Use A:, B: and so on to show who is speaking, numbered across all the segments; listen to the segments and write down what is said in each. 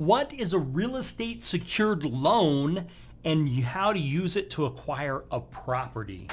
A: What is a real estate secured loan and how to use it to acquire a property?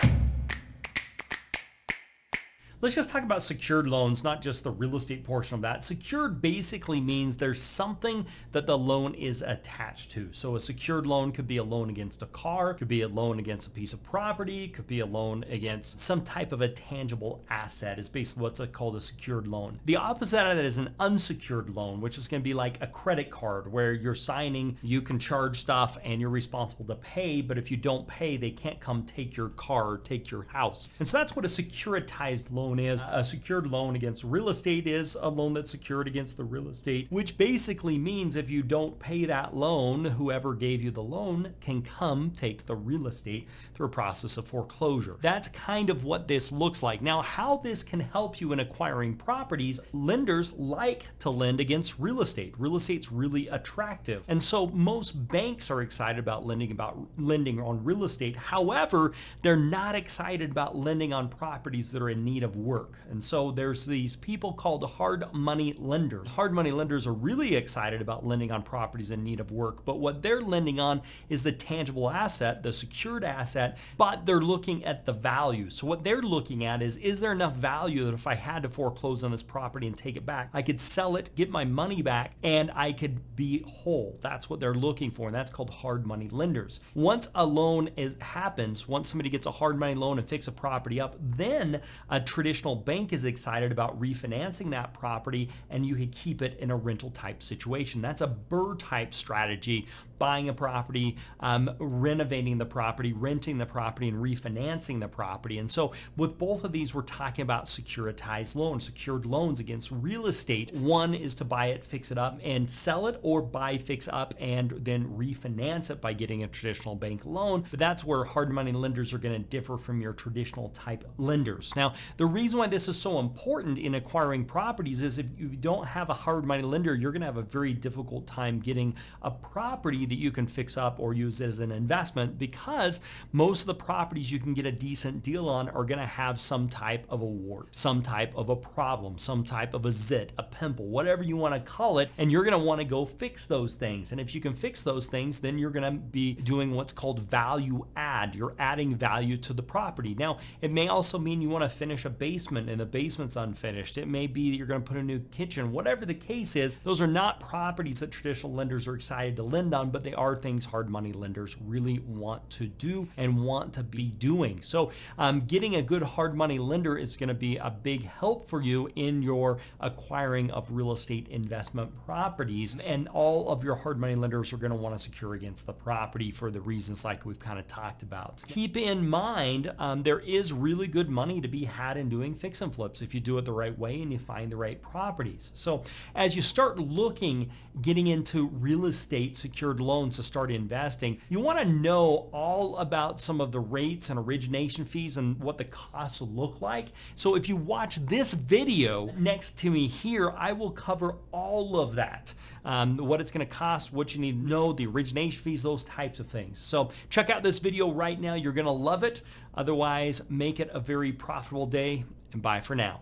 A: Let's just talk about secured loans, not just the real estate portion of that. Secured basically means there's something that the loan is attached to. So a secured loan could be a loan against a car, could be a loan against a piece of property, could be a loan against some type of a tangible asset is basically what's called a secured loan. The opposite of that is an unsecured loan, which is going to be like a credit card where you're signing, you can charge stuff and you're responsible to pay, but if you don't pay, they can't come take your car or take your house. And so that's what a securitized loan is. A secured loan against real estate is a loan that's secured against the real estate, which basically means if you don't pay that loan, whoever gave you the loan can come take the real estate through a process of foreclosure. That's kind of what this looks like. Now, how this can help you in acquiring properties, lenders like to lend against real estate. Real estate's really attractive. And so most banks are excited about lending on real estate. However, they're not excited about lending on properties that are in need of work. And so there's these people called hard money lenders. Hard money lenders are really excited about lending on properties in need of work, but what they're lending on is the tangible asset, the secured asset, but they're looking at the value. So what they're looking at is there enough value that if I had to foreclose on this property and take it back, I could sell it, get my money back, and I could be whole. That's what they're looking for, and that's called hard money lenders. Once a loan happens, once somebody gets a hard money loan and fix a property up, then a traditional bank is excited about refinancing that property and you could keep it in a rental type situation. That's a BRRRR type strategy, buying a property, renovating the property, renting the property, and refinancing the property. And so with both of these, we're talking about securitized loans, secured loans against real estate. One is to buy it, fix it up, and sell it, or buy, fix up, and then refinance it by getting a traditional bank loan. But that's where hard money lenders are going to differ from your traditional type lenders. Now, the reason why this is so important in acquiring properties is if you don't have a hard money lender, you're going to have a very difficult time getting a property that you can fix up or use as an investment, because most of the properties you can get a decent deal on are going to have some type of a wart, some type of a problem, some type of a zit, a pimple, whatever you want to call it, and you're going to want to go fix those things. And if you can fix those things, then you're going to be doing what's called value add. You're adding value to the property. Now, it may also mean you want to finish a basement and the basement's unfinished. It may be that you're going to put a new kitchen. Whatever the case is, those are not properties that traditional lenders are excited to lend on, but they are things hard money lenders really want to do and want to be doing. So getting a good hard money lender is going to be a big help for you in your acquiring of real estate investment properties. And all of your hard money lenders are going to want to secure against the property for the reasons like we've kind of talked about. Keep in mind, there is really good money to be had in doing fix and flips if you do it the right way and you find the right properties. So as you start getting into real estate secured loans to start investing, you want to know all about some of the rates and origination fees and what the costs look like. So if you watch this video next to me here, I will cover all of that. What it's going to cost, what you need to know, the origination fees, those types of things. So check out this video right now. You're going to love it. Otherwise, make it a very profitable day, and bye for now.